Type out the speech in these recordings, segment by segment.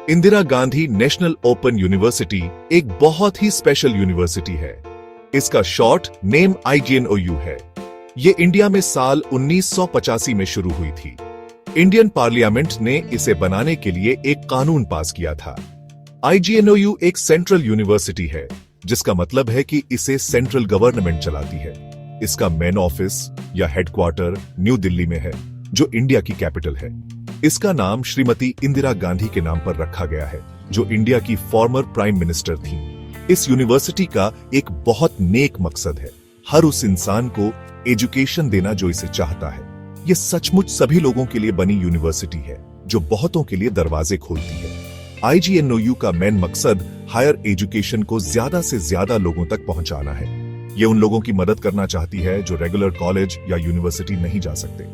Indira Gandhi national open university एक बहुत ही special university है। इसका शॉर्ट नेम IGNOU है। ये इंडिया में साल 1985 में शुरू हुई थी। इंडियन पार्लियामेंट ने इसे बनाने के लिए एक कानून पास किया था। IGNOU एक सेंट्रल यूनिवर्सिटी है, जिसका मतलब है कि इसे सेंट्रल गवर्नमेंट चलाती है। इसका मेन ऑफिस या हेडक्वार्टर न्यू दिल्ली में है, जो इंडिया की कैपिटल है। इसका नाम श्रीमती इंदिरा गांधी के नाम पर रखा गया है, जो इंडिया की फॉर्मर प्राइम मिनिस्टर थी। इस यूनिवर्सिटी का एक बहुत नेक मकसद है, हर उस इंसान को एजुकेशन देना जो इसे चाहता है। ये सचमुच सभी लोगों के लिए बनी यूनिवर्सिटी है, जो बहुतों के लिए दरवाजे खोलती है। IGNOU का मेन मकसद हायर एजुकेशन को ज्यादा से ज्यादा लोगों तक पहुंचाना है। ये उन लोगों की मदद करना चाहती है जो रेगुलर कॉलेज या यूनिवर्सिटी नहीं जा सकते।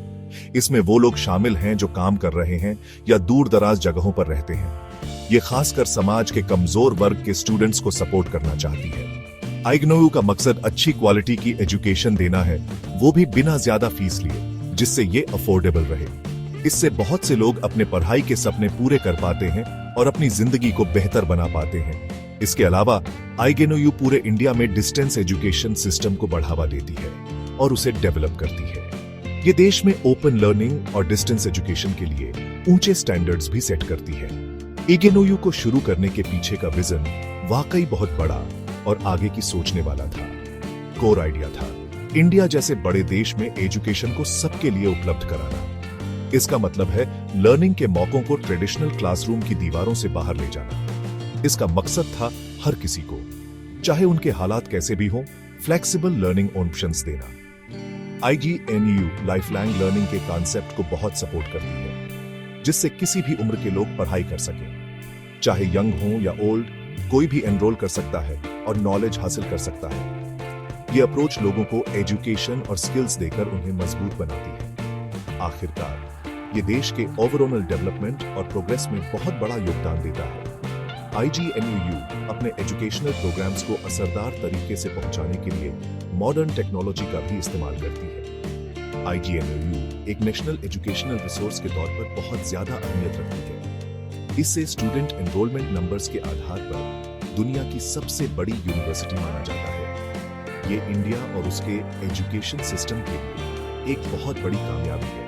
इसमें वो लोग शामिल हैं जो काम कर रहे हैं या दूर दराज जगहों पर रहते हैं। ये खासकर समाज के कमजोर वर्ग के स्टूडेंट्स को सपोर्ट करना चाहती है। IGNOU का मकसद अच्छी क्वालिटी की एजुकेशन देना है, वो भी बिना ज्यादा फीस लिए, जिससे ये अफोर्डेबल रहे। इससे बहुत से लोग अपने पढ़ाई के सपने पूरे कर पाते हैं और अपनी जिंदगी को बेहतर बना पाते हैं। इसके अलावा IGNOU पूरे इंडिया में डिस्टेंस एजुकेशन सिस्टम को बढ़ावा देती है और उसे डेवलप करती है। ये देश में ओपन लर्निंग और डिस्टेंस एजुकेशन के लिए ऊंचे स्टैंडर्ड्स भी सेट करती है। IGNOU को शुरू करने के पीछे का विजन वाकई बहुत बड़ा और आगे की सोचने वाला था। कोर आइडिया था इंडिया जैसे बड़े देश में एजुकेशन को सबके लिए उपलब्ध कराना। इसका मतलब है लर्निंग के मौकों को ट्रेडिशनल क्लासरूम की दीवारों से बाहर ले जाना। इसका मकसद था हर किसी को, चाहे उनके हालात कैसे भी हों, फ्लेक्सिबल लर्निंग ऑप्शंस देना। IGNOU लाइफलाइंग लर्निंग के कॉन्सेप्ट को बहुत सपोर्ट करती है, जिससे किसी भी उम्र के लोग पढ़ाई कर सकें। चाहे यंग हो या ओल्ड, कोई भी एनरोल कर सकता है और नॉलेज हासिल कर सकता है। ये अप्रोच लोगों को एजुकेशन और स्किल्स देकर उन्हें मजबूत बनाती है। आखिरकार ये देश के ओवरऑल डेवलपमेंट और प्रोग्रेस में बहुत बड़ा योगदान देता है। IGNOU अपने एजुकेशनल प्रोग्राम्स को असरदार तरीके से पहुंचाने के लिए मॉडर्न टेक्नोलॉजी का भी इस्तेमाल करती है। IGNOU एक नेशनल एजुकेशनल रिसोर्स के तौर पर बहुत ज्यादा अहमियत रखती है। इससे स्टूडेंट एनरोलमेंट नंबर्स के आधार पर दुनिया की सबसे बड़ी यूनिवर्सिटी माना जाता है। ये इंडिया और उसके एजुकेशन सिस्टम के लिए एक बहुत बड़ी कामयाबी है।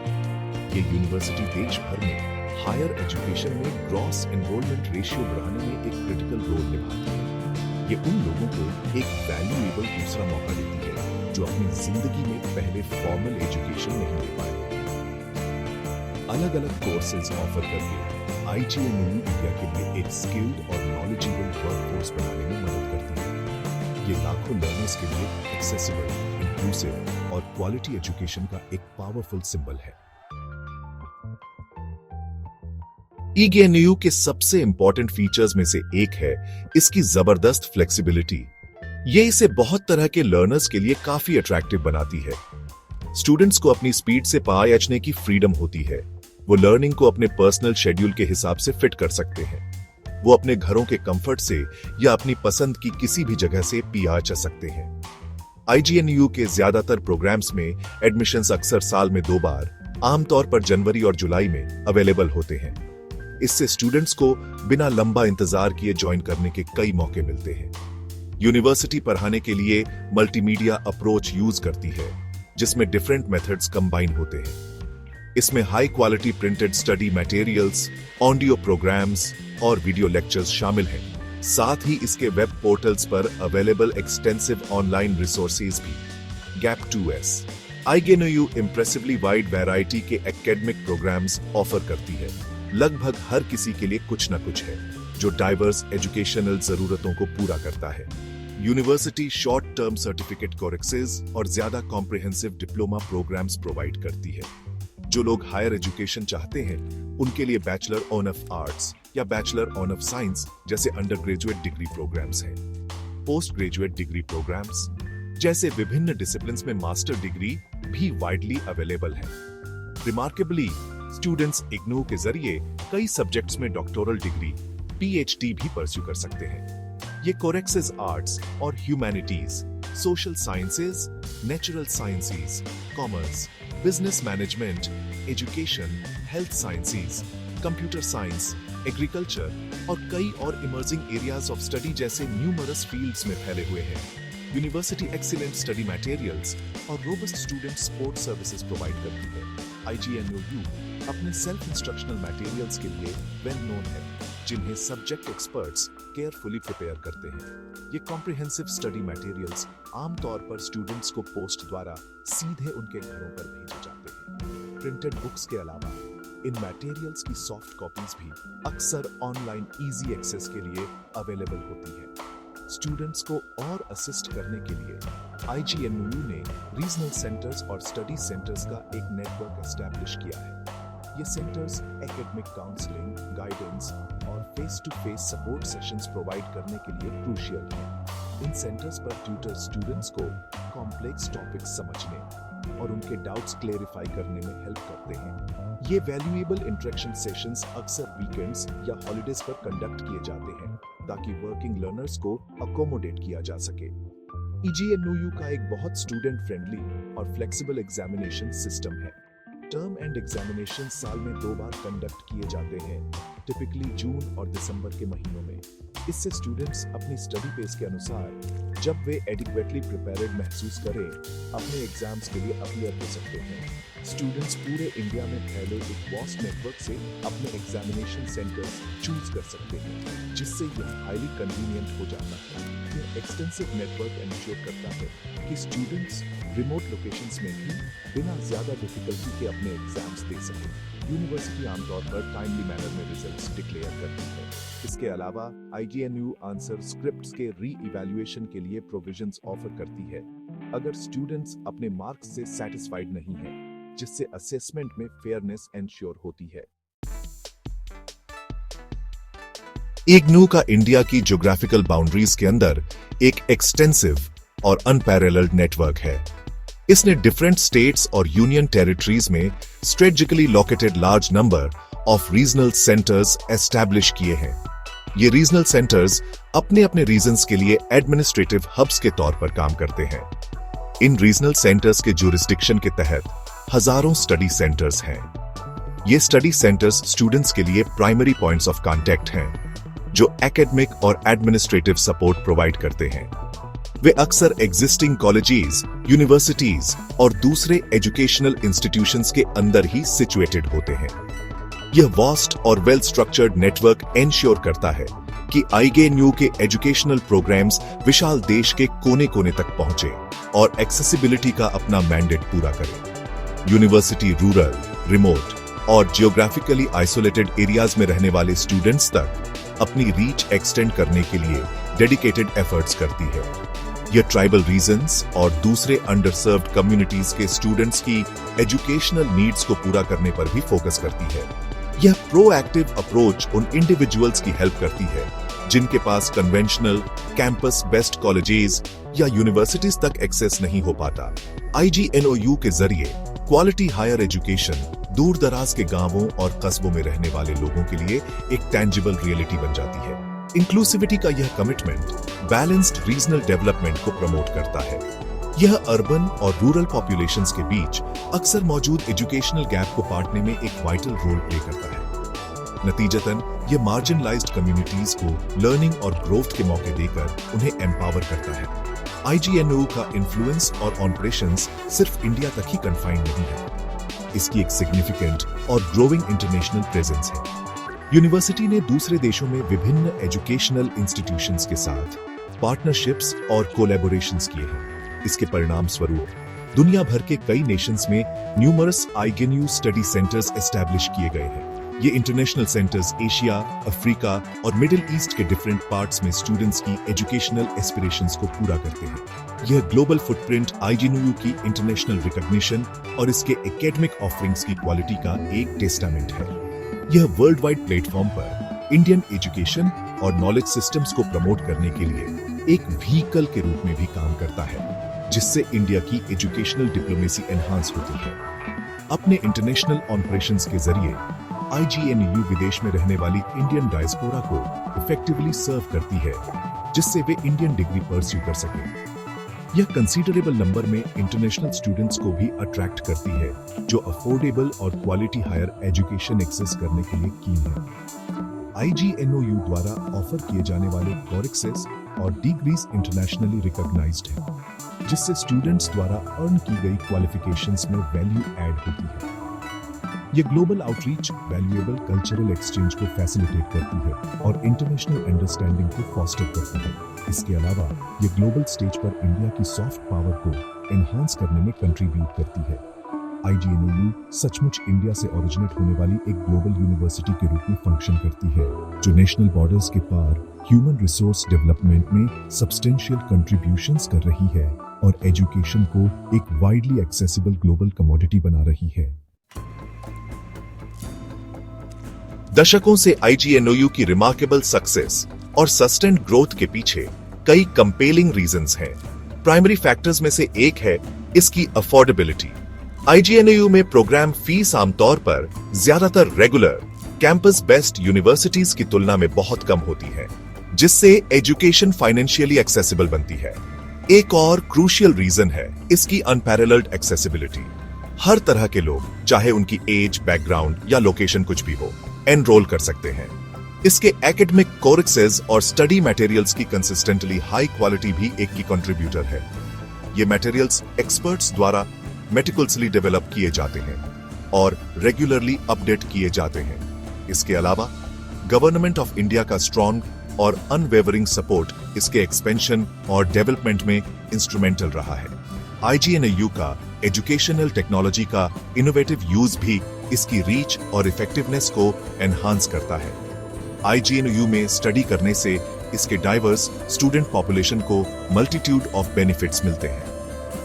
ये यूनिवर्सिटी देश भर में हायर एजुकेशन में ग्रॉस एनरोलमेंट रेशियो बढ़ाने में एक क्रिटिकल रोल निभाती है। ये उन लोगों को एक वैल्यूएबल दूसरा मौका देती है जो अपनी जिंदगी में पहले फॉर्मल एजुकेशन नहीं ले पाए। अलग अलग कोर्सेज ऑफर करके IGNOU इंडिया के लिए एक स्किल्ड और नॉलेजेबल वर्कफोर्स बनाने में मदद करती है। ये लाखों लर्नर्स के लिए एक्सेसिबल, इंक्लूसिव और क्वालिटी एजुकेशन का एक पावरफुल सिंबल है। IGNOU के सबसे इंपॉर्टेंट फीचर्स में से एक है इसकी जबरदस्त फ्लेक्सिबिलिटी। ये इसे बहुत तरह के लर्नर्स के लिए काफी अट्रैक्टिव बनाती है। स्टूडेंट्स को अपनी स्पीड से पढ़ाई की फ्रीडम होती है। वो लर्निंग को अपने पर्सनल शेड्यूल के हिसाब से फिट कर सकते हैं। वो अपने घरों के कंफर्ट से या अपनी पसंद की किसी भी जगह से पढ़ाई कर सकते हैं। IGNOU के ज्यादातर प्रोग्राम्स में एडमिशंस अक्सर साल में 2 बार, आमतौर पर जनवरी और जुलाई में अवेलेबल होते हैं। इससे स्टूडेंट्स को बिना लंबा इंतजार किए ज्वाइन करने के कई मौके मिलते हैं। यूनिवर्सिटी पढ़ाने के लिए मल्टीमीडिया अप्रोच यूज करती है, जिसमें डिफरेंट मेथड्स कंबाइन होते हैं। इसमें high quality printed study materials, audio programmes और वीडियो लेक्चर्स शामिल हैं। साथ ही इसके वेब पोर्टल्स पर अवेलेबल एक्सटेंसिव ऑनलाइन रिसोर्सेज भी। Gap 2S IGNOU impressively wide variety के एकेडमिक प्रोग्राम्स ऑफर करती है। लगभग हर किसी के लिए कुछ न कुछ है जो डाइवर्स एजुकेशनल जरूरतों को पूरा करता है। University short term certificate courses और ज्यादा कॉम्प्रिहेंसिव डिप्लोमा प्रोग्राम्स प्रोवाइड करती है। जो लोग हायर एजुकेशन चाहते हैं, उनके लिए बैचलर ऑफ आर्ट्स या बैचलर ऑफ साइंस जैसे अंडर ग्रेजुएट डिग्री प्रोग्राम्स हैं। पोस्ट ग्रेजुएट डिग्री प्रोग्राम्स जैसे विभिन्न डिसिप्लिन्स में मास्टर डिग्री भी वाइडली अवेलेबल है। रिमार्केबली स्टूडेंट्स IGNOU के जरिए कई सब्जेक्ट्स में डॉक्टोरल डिग्री PhD भी परस्यू कर सकते हैं। ये कोर्सेज आर्ट्स और humanities, social sciences, natural sciences, commerce, business management, education, health sciences, computer science, agriculture और कई और इमर्जिंग एरियाज ऑफ स्टडी जैसे न्यूमरस फील्ड्स में फैले हुए हैं। यूनिवर्सिटी एक्सीलेंट स्टडी मटेरियल्स और robust student support services provide करती है। IGNOU अपने सेल्फ इंस्ट्रक्शनल मटेरियल्स के लिए वेल नोन है, जिन्हें सब्जेक्ट एक्सपर्ट्स केयरफुली प्रिपेयर करते हैं। ये कॉम्प्रिहेंसिव स्टडी मटेरियल्स आमतौर पर स्टूडेंट्स को पोस्ट द्वारा सीधे उनके घरों पर भेजे जाते हैं। प्रिंटेड बुक्स के अलावा इन मटेरियल्स की सॉफ्ट कॉपीज भी अक्सर ऑनलाइन इजी एक्सेस के लिए अवेलेबल होती है। स्टूडेंट्स को और असिस्ट करने के लिए IGNOU ने रीजनल सेंटर्स और स्टडी सेंटर्स का एक नेटवर्क एस्टैब्लिश किया है। ये सेंटर्स एकेडमिक काउंसलिंग, गाइडेंस और face to face support sessions provide करने के लिए क्रूशियल हैं। इन सेंटर्स पर ट्यूटर स्टूडेंट्स को कॉम्प्लेक्स टॉपिक्स समझने और उनके डाउट्स क्लेरिफाई करने में हेल्प करते हैं। ये वैल्यूएबल इंटरेक्शन सेशंस अक्सर वीकेंड्स या हॉलिडेज पर कंडक्ट किए जाते हैं ताकि वर्किंग लर्नर्स को अकोमोडेट किया जा सके। IGNOU का एक बहुत स्टूडेंट फ्रेंडली और फ्लेक्सिबल एग्जामिनेशन सिस्टम है। टर्म एंड एग्जामिनेशन साल में 2 बार कंडक्ट किए जाते हैं, टिपिकली जून और दिसंबर के महीनों में। इससे स्टूडेंट्स अपनी स्टडी पेस के अनुसार जब वे एडिक्वेटली प्रिपेयर्ड महसूस करें, अपने एग्जाम्स के लिए अपीयर हो सकते हैं। स्टूडेंट्स पूरे इंडिया में फैले एक वास्ट नेटवर्क से अपने एग्जामिनेशन सेंटर्स चूज कर सकते हैं, जिससे यह हाईली कन्वीनियंट हो जाता है। यह एक्सटेंसिव नेटवर्क एंश्योर करता है कि स्टूडेंट्स रिमोट लोकेशंस में भी बिना ज्यादा डिफिकल्टी के अपने एग्जाम्स दे सकें। यूनिवर्सिटी आमतौर पर टाइमली मैनर में रिजल्ट्स डिक्लेयर करती है। इसके अलावा IGNOU आंसर स्क्रिप्ट्स के री-इवैल्यूएशन के लिए प्रोविजंस ऑफर करती है अगर स्टूडेंट्स अपने मार्क्स से सैटिस्फाइड नहीं हैं, जिससे असेसमेंट में फेयरनेस एंश्योर होती है। IGNOU का इंडिया की ज्योग्राफिकल बाउंड्रीज के अंदर एक एक्सटेंसिव और अनपैरेलल्ड नेटवर्क है। इसने डिफरेंट स्टेट्स और यूनियन टेरिटरीज में strategically located large number of regional centres establish किए हैं। ये रीजनल सेंटर्स अपने अपने रीजन्स के लिए एडमिनिस्ट्रेटिव हब्स के तौर पर काम करते हैं। इन रीजनल सेंटर्स के जुरिस्डिक्शन के तहत हजारों स्टडी सेंटर्स हैं। ये स्टडी सेंटर्स स्टूडेंट्स के लिए प्राइमरी पॉइंट्स ऑफ कांटेक्ट हैं, जो एकेडमिक और एडमिनिस्ट्रेटिव सपोर्ट प्रोवाइड करते हैं। वे अक्सर एग्जिस्टिंग कॉलेजेस, यूनिवर्सिटीज और दूसरे एजुकेशनल इंस्टीट्यूशंस के अंदर ही सिचुएटेड होते हैं। यह वास्ट और वेल स्ट्रक्चर्ड नेटवर्क एंश्योर करता है कि IGNOU के एजुकेशनल प्रोग्राम्स विशाल देश के कोने-कोने तक पहुंचे और एक्सेसिबिलिटी का अपना मैंडेट पूरा करें। यूनिवर्सिटी रूरल, रिमोट और जियोग्राफिकली आइसोलेटेड एरियाज में रहने वाले स्टूडेंट्स तक अपनी रीच एक्सटेंड करने के लिए डेडिकेटेड एफर्ट्स करती है। यह ट्राइबल रीजन्स और दूसरे अंडरसर्व्ड कम्युनिटीज के स्टूडेंट्स की एजुकेशनल नीड्स को पूरा करने पर भी फोकस करती है। यह प्रोएक्टिव अप्रोच उन इंडिविजुअल्स की हेल्प करती है जिनके पास कन्वेंशनल कैंपस बेस्ड कॉलेजेस या यूनिवर्सिटीज तक एक्सेस नहीं हो पाता। IGNOU के जरिए क्वालिटी हायर एजुकेशन दूर दराज के गांवों और कस्बों में रहने वाले लोगों के लिए एक टैंजिबल रियलिटी बन जाती है। इंक्लूसिविटी का यह कमिटमेंट बैलेंस्ड रीजनल डेवलपमेंट को प्रमोट करता है। यह अर्बन और रूरल पॉपुलेशंस के बीच अक्सर मौजूद एजुकेशनल गैप को पाटने में एक वाइटल रोल प्ले करता है। नतीजतन यह मार्जिनलाइज्ड कम्युनिटीज को लर्निंग और ग्रोथ के मौके देकर उन्हें एम्पावर करता है। IGNOU का इन्फ्लुएंस और ऑपरेशंस सिर्फ इंडिया तक ही कन्फाइंड नहीं है। इसकी एक सिग्निफिकेंट और ग्रोइंग इंटरनेशनल प्रेजेंस है। यूनिवर्सिटी ने दूसरे देशों में विभिन्न एजुकेशनल इंस्टीट्यूशंस के साथ पार्टनरशिप्स और कोलैबोरेशंस किए हैं। इसके परिणाम स्वरूप दुनिया भर के कई नेशंस में numerous IGNOU study centres establish किए गए हैं। ये इंटरनेशनल सेंटर्स एशिया, अफ्रीका और मिडिल ईस्ट के डिफरेंट पार्ट्स में स्टूडेंट्स की एजुकेशनल एस्पिरेशंस को पूरा करते हैं। यह ग्लोबल फुटप्रिंट IGNOU की इंटरनेशनल रिकॉग्निशन और इसके एकेडमिक ऑफरिंग्स की क्वालिटी का एक टेस्टामेंट है। यह वर्ल्ड वाइड प्लेटफॉर्म पर इंडियन एजुकेशन और नॉलेज सिस्टम्स को प्रमोट करने के लिए एक व्हीकल के रूप में भी काम करता है, जिससे इंडिया की एजुकेशनल डिप्लोमेसी एनहांस होती है। अपने इंटरनेशनल ऑपरेशंस के जरिए IGNOU विदेश में रहने वाली इंडियन डायस्पोरा को इफेक्टिवली सर्व करती है, जिससे वे इंडियन डिग्री परस्यू कर सकें। यह कंसीडरेबल नंबर में इंटरनेशनल स्टूडेंट्स को भी अट्रैक्ट करती है, जो अफोर्डेबल और क्वालिटी हायर एजुकेशन एक्सेस करने के लिए कीन है। IGNOU द्वारा ऑफर किए जाने वाले कोर्सेस और डिग्रीज इंटरनेशनली रिकॉग्नाइज्ड हैं, जिससे स्टूडेंट्स द्वारा अर्न की गई क्वालिफिकेशंस में वैल्यू ऐड होती है। ये global outreach valuable cultural exchange को फैसिलिटेट करती है और इंटरनेशनल अंडरस्टैंडिंग को फॉस्टर करती है। इसके अलावा ये ग्लोबल स्टेज पर इंडिया की सॉफ्ट पावर को एनहांस करने में कंट्रीब्यूट करती है। IGNOU सचमुच इंडिया से ओरिजिनेट होने वाली एक ग्लोबल यूनिवर्सिटी के रूप में फंक्शन करती है, जो नेशनल बॉर्डर्स के पार ह्यूमन रिसोर्स डेवलपमेंट में सब्सटेंशियल कंट्रीब्यूशंस कर रही है और एजुकेशन को एक वाइडली एक्सेसिबल ग्लोबल कमोडिटी बना रही है। दशकों से IGNOU की रिमार्केबल सक्सेस और सस्टेन्ड ग्रोथ के पीछे कई कंपेलिंग रीजंस हैं। प्राइमरी फैक्टर्स में से एक है इसकी अफोर्डेबिलिटी। IGNOU में प्रोग्राम फीस आमतौर पर ज्यादातर रेगुलर कैंपस बेस्ड यूनिवर्सिटीज की तुलना में बहुत कम होती है, जिससे एजुकेशन फाइनेंशियली एक्सेसिबल बनती है। एक और क्रूशियल रीजन है इसकी अनपैरेलल्ड एक्सेसिबिलिटी। हर तरह के लोग, चाहे उनकी एज, बैकग्राउंड या लोकेशन कुछ भी हो, एनरोल कर सकते हैं। इसके एकेडमिक कोर्सेज और स्टडी मटेरियल्स की कंसिस्टेंटली हाई क्वालिटी भी एक की कंट्रीब्यूटर है। ये मटेरियल्स एक्सपर्ट्स द्वारा मेटिकुलसली डेवलप किए जाते हैं और रेगुलरली अपडेट किए जाते हैं। इसके अलावा गवर्नमेंट ऑफ इंडिया का स्ट्रॉन्ग और अनवेवरिंग सपोर्ट इसके एक्सपेंशन और डेवलपमेंट में इंस्ट्रूमेंटल रहा है। IGNOU का एजुकेशनल टेक्नोलॉजी का इनोवेटिव यूज भी इसकी रीच और इफेक्टिवनेस को एनहांस करता है। IGNOU में स्टडी करने से इसके डाइवर्स स्टूडेंट पॉपुलेशन को मल्टीट्यूड ऑफ बेनिफिट्स मिलते हैं।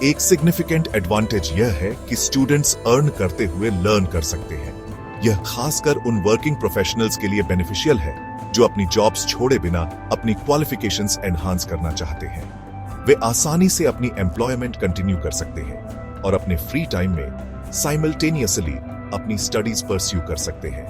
एक सिग्निफिकेंट एडवांटेज यह है कि स्टूडेंट्स अर्न करते हुए लर्न कर सकते हैं। यह खासकर उन वर्किंग प्रोफेशनल्स के लिए बेनिफिशियल है जो अपनी जॉब्स छोड़े बिना अपनी क्वालिफिकेशंस एनहांस करना चाहते हैं। वे आसानी से अपनी एम्प्लॉयमेंट कंटिन्यू कर सकते हैं और अपने फ्री टाइम में साइमल्टेनियसली अपनी स्टडीज परस्यू कर सकते हैं।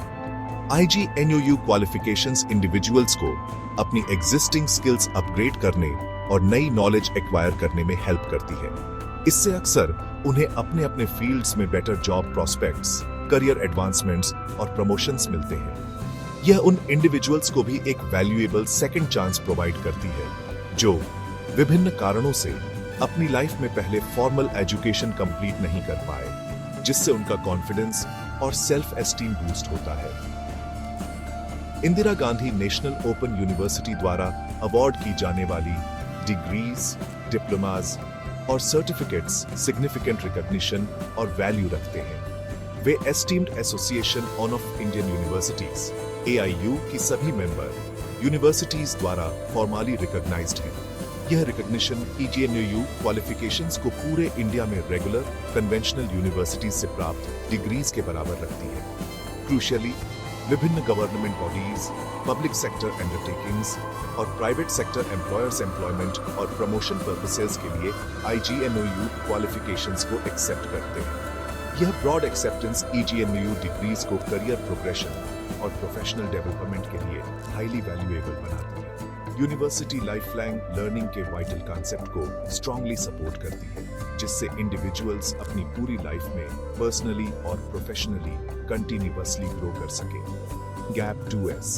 IGNOU क्वालिफिकेशंस इंडिविजुअल्स को अपनी एग्जिस्टिंग स्किल्स अपग्रेड करने और नई नॉलेज एक्वायर करने में हेल्प करती है। इससे अक्सर उन्हें अपने अपने फील्ड्स में better job prospects, career advancements और प्रमोशंस मिलते हैं। यह उन इंडिविजुअल्स को भी एक वैल्यूएबल सेकंड चांस प्रोवाइड करती है जो विभिन्न कारणों से अपनी लाइफ में पहले फॉर्मल एजुकेशन कंप्लीट नहीं कर पाए, जिससे उनका कॉन्फिडेंस और सेल्फ एस्टीम बूस्ट होता है। Indira Gandhi national open university द्वारा अवार्ड की जाने वाली डिग्रीज, डिप्लोमाज और सर्टिफिकेट्स सिग्निफिकेंट रिकॉग्निशन और वैल्यू रखते हैं। वे esteemed association of Indian universities AIU की सभी मेंबर यूनिवर्सिटीज द्वारा फॉर्मली रिकॉग्नाइज्ड हैं। यह रिकॉग्निशन IGNOU क्वालिफिकेशंस को पूरे इंडिया में रेगुलर कन्वेंशनल यूनिवर्सिटीज से प्राप्त डिग्रीज के बराबर रखती है। क्रूशियली, विभिन्न government bodies, public sector undertakings और प्राइवेट सेक्टर एम्प्लॉयर्स एम्प्लॉयमेंट और प्रमोशन पर्पसेस के लिए IGNOU क्वालिफिकेशंस को एक्सेप्ट करते हैं। यह ब्रॉड एक्सेप्टेंस IGNOU डिग्रीज को करियर प्रोग्रेशन और प्रोफेशनल डेवलपमेंट के लिए हाईली वैल्यूएबल बनाती है। यूनिवर्सिटी लाइफ लॉन्ग लर्निंग के वाइटल कॉन्सेप्ट को स्ट्रांगली सपोर्ट करती है, जिससे इंडिविजुअल्स अपनी पूरी लाइफ में पर्सनली और प्रोफेशनली कंटिन्यूअसली ग्रो कर सके। गैप 2S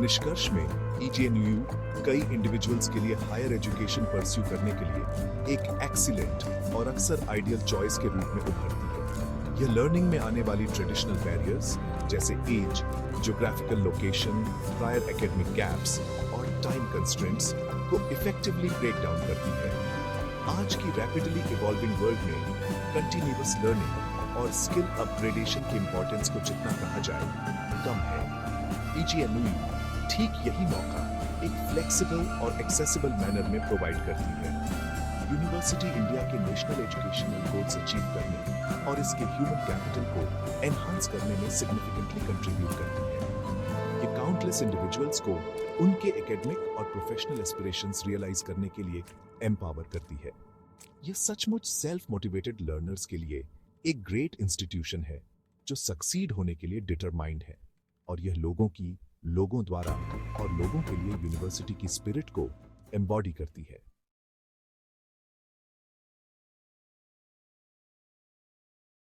निष्कर्ष में IGNOU कई इंडिविजुअल्स के लिए हायर एजुकेशन परस्यू करने के लिए एक एक्सीलेंट और अक्सर आइडियल चॉइस के रूप में उभरती है। यह लर्निंग में आने वाली ट्रेडिशनल बैरियर्स जैसे age, geographical location, prior academic gaps और टाइम कंस्ट्रेंट्स को इफेक्टिवली ब्रेक डाउन करती है। आज की रैपिडली इवॉल्विंग वर्ल्ड में कंटिन्यूअस लर्निंग और स्किल अपग्रेडेशन की इंपॉर्टेंस को जितना कहा जाए कम है। IGNOU ठीक यही मौका एक फ्लेक्सिबल और एक्सेसिबल मैनर में प्रोवाइड करती है। यूनिवर्सिटी इंडिया के नेशनल एजुकेशनल गोल्स अचीव करने और इसके ह्यूमन कैपिटल को एनहांस करने में सिग्निफिकेंटली कंट्रीब्यूट करती है। ये काउंटलेस इंडिविजुअल्स को उनके एकेडमिक और प्रोफेशनल एस्पिरेशंस रियलाइज करने के लिए एम्पावर करती है। यह सचमुच सेल्फ मोटिवेटेड लर्नर्स के लिए एक ग्रेट इंस्टीट्यूशन है जो सक्सीड होने के लिए डिटरमाइंड है, और यह लोगों द्वारा और लोगों के लिए यूनिवर्सिटी की स्पिरिट को एम्बॉडी करती है।